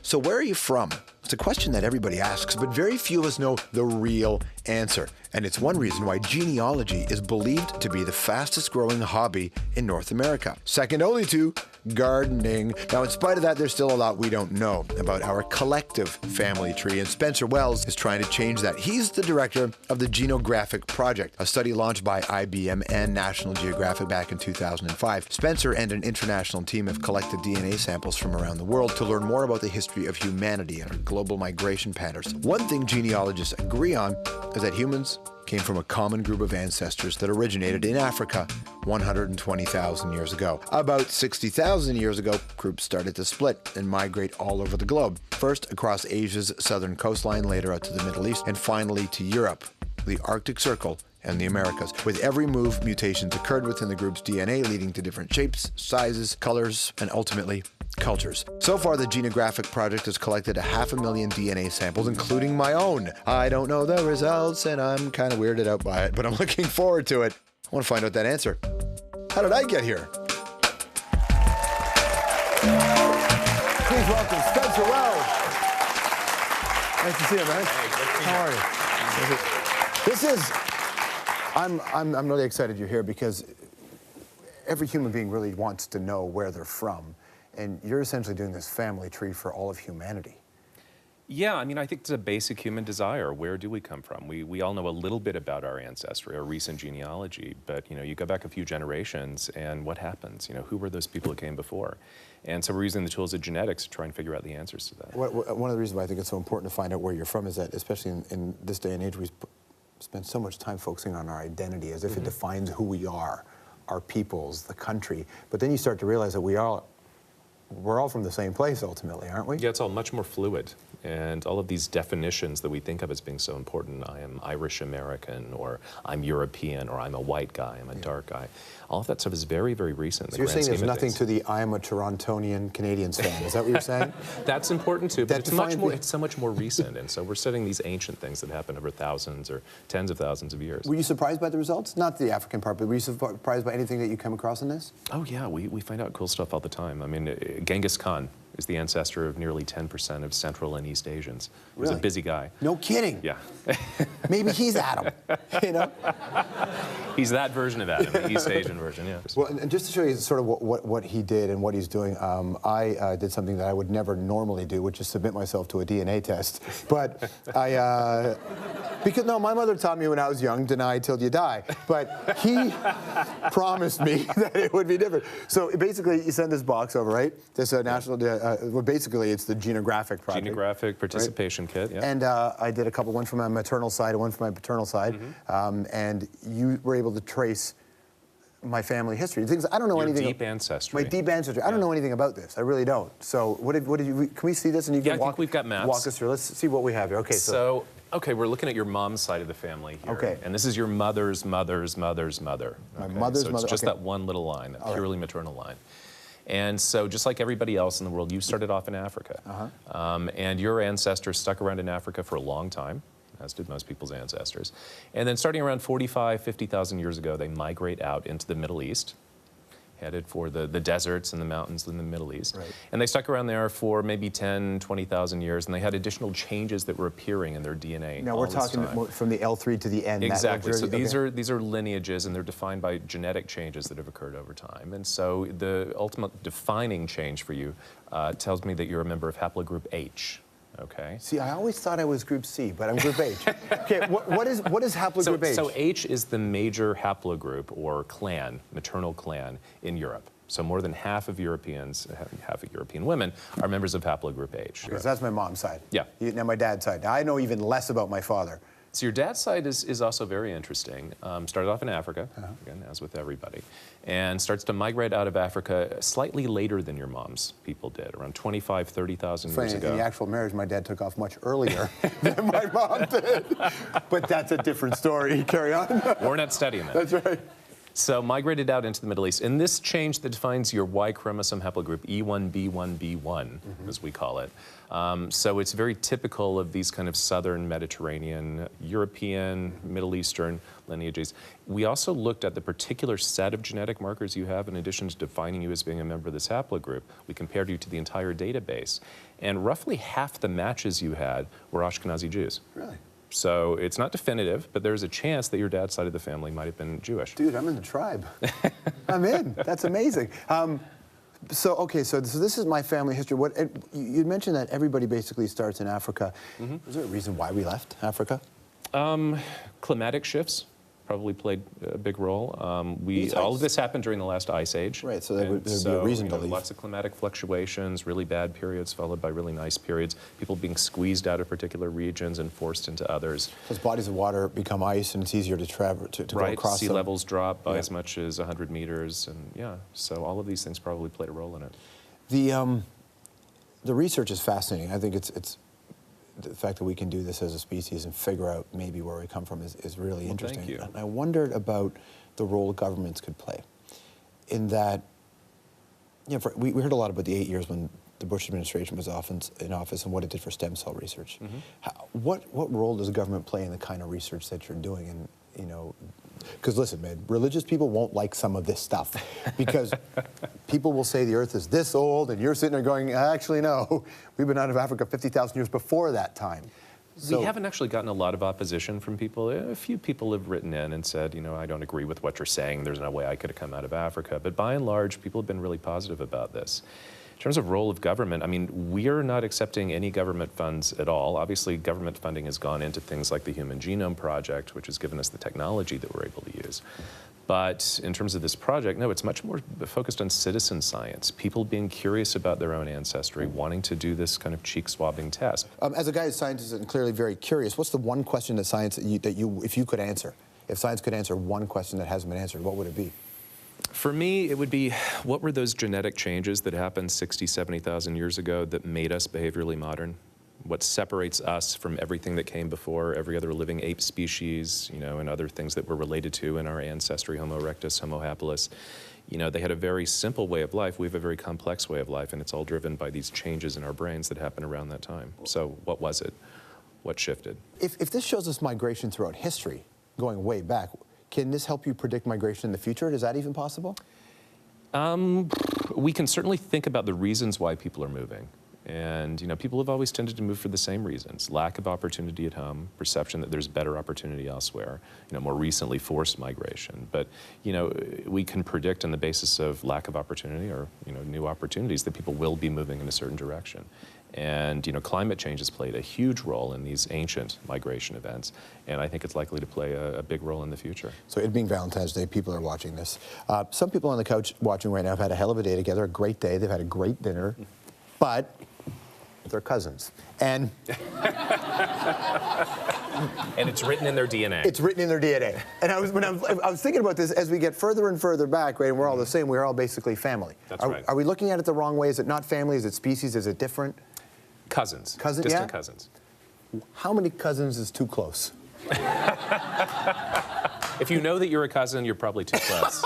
So where are you from? It's a question that everybody asks, but very few of us know the real answer. And it's one reason why genealogy is believed to be the fastest growing hobby in North America. Second only to gardening. Now, in spite of that, there's still a lot we don't know about our collective family tree, and Spencer Wells is trying to change that. He's the director of the Genographic Project, a study launched by IBM and National Geographic back in 2005. Spencer and an international team have collected DNA samples from around the world to learn more about the history of humanity and our global migration patterns. One thing genealogists agree on is that humans came from a common group of ancestors that originated in Africa 120,000 years ago. About 60,000 years ago, groups started to split and migrate all over the globe. First across Asia's southern coastline, later out to the Middle East, and finally to Europe, the Arctic Circle, and the Americas. With every move, mutations occurred within the group's DNA, leading to different shapes, sizes, colors, and ultimately, cultures. So far, the Genographic Project has collected 500,000 DNA samples, including my own. I don't know the results, and I'm kind of weirded out by it, but I'm looking forward to it. I want to find out that answer. How did I get here? Please welcome Spencer Wells. Nice to see you, man. Hey, how are you? This is, I'm really excited you're here because every human being really wants to know where they're from. And you're essentially doing this family tree for all of humanity. Yeah, I mean, I think it's a basic human desire. Where do we come from? We all know a little bit about our ancestry, our recent genealogy, but you go back a few generations and what happens? Who were those people who came before? And so we're using the tools of genetics to try and figure out the answers to that. One of the reasons why I think it's so important to find out where you're from is that, especially in this day and age, we spend so much time focusing on our identity as if it defines who we are, our peoples, the country. But then you start to realize that we're all from the same place ultimately, aren't we? Yeah, it's all much more fluid. And all of these definitions that we think of as being so important, I am Irish American, or I'm European, or I'm a white guy, I'm a dark guy. All of that stuff is very, very recent. So you're saying there's nothing to the I am a Torontonian Canadians fan, is that what you're saying? That's important too, but it's so much more recent. And so we're studying these ancient things that happened over thousands or tens of thousands of years. Were you surprised by the results? Not the African part, but were you surprised by anything that you come across in this? Oh yeah, we find out cool stuff all the time. I mean, Genghis Khan is the ancestor of nearly 10% of Central and East Asians. He was a busy guy. No kidding. Yeah. Maybe he's Adam, He's that version of Adam, the East Asian version, yeah. Well, and just to show you sort of what he did and what he's doing, I did something that I would never normally do, which is submit myself to a DNA test. But because my mother taught me when I was young, deny till you die. But he promised me that it would be different. So basically, you send this box over, right? This national, well, basically, it's the Genographic Project. Genographic Participation Kit, yeah. And I did a couple, one from my maternal side and one from my paternal side. And you were able to trace my family history. Things I don't know anything. Your deep ancestry. My deep ancestry. I don't know anything about this. I really don't. So what did you? Can we see this? And you can I think we've got maps. Walk us through. Let's see what we have here. Okay. Okay, we're looking at your mom's side of the family here. Okay. And this is your mother's mother's mother's mother. My mother's mother. So it's just that one little line, that purely maternal line. And so just like everybody else in the world, you started off in Africa. And your ancestors stuck around in Africa for a long time, as did most people's ancestors. And then starting around 45, 50,000 years ago, they migrate out into the Middle East, headed for the deserts and the mountains in the Middle East. Right. And they stuck around there for maybe 10, 20,000 years, and they had additional changes that were appearing in their DNA. Now we're talking from the L3 to the N. Exactly. So these are lineages, and they're defined by genetic changes that have occurred over time. And so the ultimate defining change for you tells me that you're a member of haplogroup H. Okay. See, I always thought I was group C, but I'm group H. Okay, what is haplogroup H? So H is the major haplogroup or clan, maternal clan in Europe. So more than half of Europeans, half of European women, are members of haplogroup H. Because that's my mom's side. Yeah. Now my dad's side. Now I know even less about my father. So your dad's side is also very interesting. Started off in Africa, again, as with everybody, and starts to migrate out of Africa slightly later than your mom's people did, around 25, 30,000 years ago. In the actual marriage, my dad took off much earlier than my mom did. But that's a different story. Carry on. We're not studying that. That's right. So migrated out into the Middle East. And this change that defines your Y chromosome haplogroup, E1B1B1, as we call it. So it's very typical of these kind of southern Mediterranean, European, Middle Eastern lineages. We also looked at the particular set of genetic markers you have in addition to defining you as being a member of this haplogroup. We compared you to the entire database. And roughly half the matches you had were Ashkenazi Jews. Really? So it's not definitive, but there's a chance that your dad's side of the family might have been Jewish. Dude, I'm in the tribe. I'm in. That's amazing. So this is my family history. You mentioned that everybody basically starts in Africa. Is there a reason why we left Africa? Climatic shifts probably played a big role. All of this happened during the last ice age. Right, so there'd be a reason to leave. Lots of climatic fluctuations, really bad periods followed by really nice periods, people being squeezed out of particular regions and forced into others. Those bodies of water become ice and it's easier to travel, to go across sea them. levels drop by as much as 100 meters, and so all of these things probably played a role in it. The research is fascinating. I think it's the fact that we can do this as a species and figure out maybe where we come from is really interesting. Thank you. And I wondered about the role governments could play in that, we heard a lot about the 8 years when the Bush administration was in office and what it did for stem cell research. What role does government play in the kind of research that you're doing? And, because listen, man, religious people won't like some of this stuff because people will say the earth is this old and you're sitting there going, actually, no, we've been out of Africa 50,000 years before that time. We haven't actually gotten a lot of opposition from people. A few people have written in and said, I don't agree with what you're saying. There's no way I could have come out of Africa. But by and large, people have been really positive about this. In terms of role of government, we're not accepting any government funds at all. Obviously, government funding has gone into things like the Human Genome Project, which has given us the technology that we're able to use. But in terms of this project, no, it's much more focused on citizen science, people being curious about their own ancestry, wanting to do this kind of cheek swabbing test. As a guy who's scientist and clearly very curious, what's the one question that science, if you could answer, if science could answer one question that hasn't been answered, what would it be? For me, it would be, what were those genetic changes that happened 60, 70,000 years ago that made us behaviorally modern? What separates us from everything that came before, every other living ape species, and other things that we're related to in our ancestry, Homo erectus, Homo habilis. They had a very simple way of life. We have a very complex way of life, and it's all driven by these changes in our brains that happened around that time. So what was it? What shifted? If this shows us migration throughout history, going way back, can this help you predict migration in the future? Is that even possible? We can certainly think about the reasons why people are moving. And people have always tended to move for the same reasons: lack of opportunity at home, perception that there's better opportunity elsewhere. More recently, forced migration. But we can predict on the basis of lack of opportunity or new opportunities that people will be moving in a certain direction. And climate change has played a huge role in these ancient migration events, and I think it's likely to play a big role in the future. So it being Valentine's Day, people are watching this. Some people on the couch watching right now have had a hell of a day together, a great day. They've had a great dinner, but they're cousins. And and it's written in their DNA. It's written in their DNA. And I was thinking about this as we get further and further back, right? And we're all the same. We're all basically family. That's right. Are we looking at it the wrong way? Is it not family? Is it species? Is it different? Cousins. Distant cousins. How many cousins is too close? If you know that you're a cousin, you're probably too close.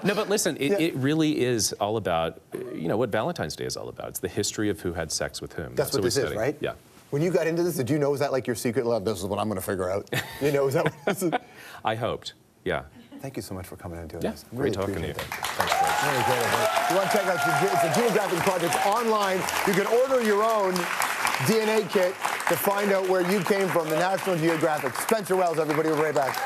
No, but listen, it really is all about, what Valentine's Day is all about. It's the history of who had sex with whom. That's what this is, right? Yeah. When you got into this, did you know, is that like your secret love? This is what I'm going to figure out. Is that what this is? I hoped, yeah. Thank you so much for coming and doing Yeah, this. great talking to you. Thanks, really great. If you want to check out the Geographic Project online, you can order your own DNA kit to find out where you came from, the National Geographic. Spencer Wells, everybody, we'll be right back.